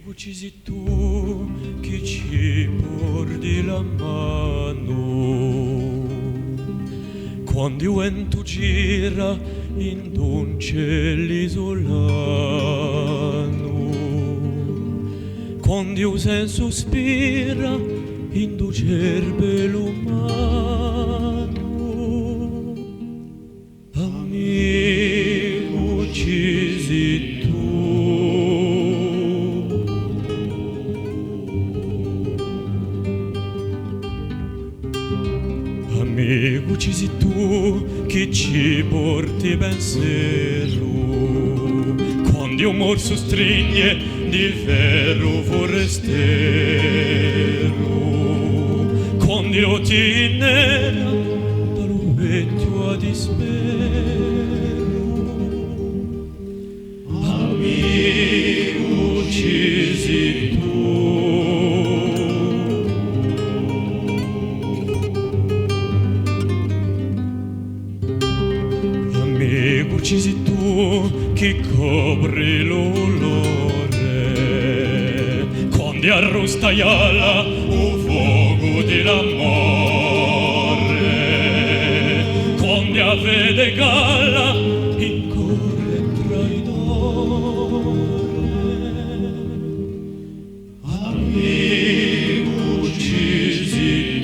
uccisi tu che ci porti la mano quando il vento gira in un cielo isolano, quando il senso sospira in un cervello umano. Amico uccisi amico uccisi tu che ci porti pensiero quando il morso strigne di ferro forestiero quando io ti nera dallo vecchio a dispero. Amico uccisi uccisi tu che copri l'olore quando arrosta iala un fuoco dell'amore quando vede galla incorre traidore. Amico uccisi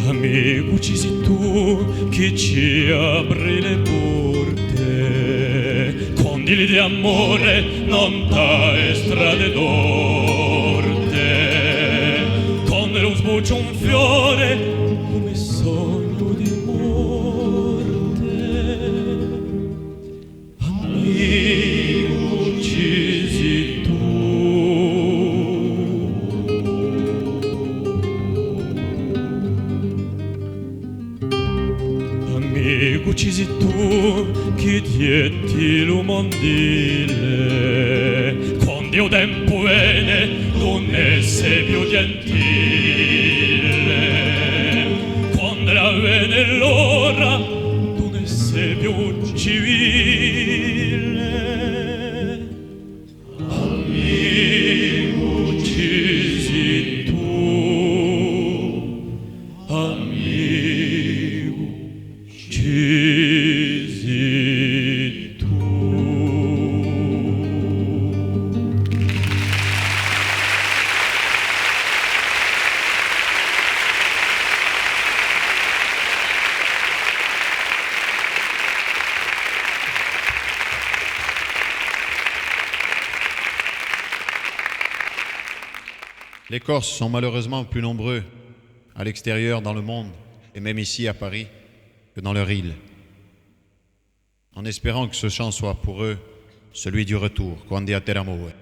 amico uccisi tu che ci apri le porte quando l'idea amore non t'ha strade d'orte quando lo sboccia un fiore come sogno di morte. Amico uccisi amico uccisi tu che dietti lo mondile quando il tempo viene non esse più gentile quando la viene l'ora non esse più civile. Amico uccisi amico uccisi tu. Les Corses sont malheureusement plus nombreux à l'extérieur, dans le monde, et même ici à Paris, que dans leur île. En espérant que ce chant soit pour eux celui du retour, Quando a Terra Moe.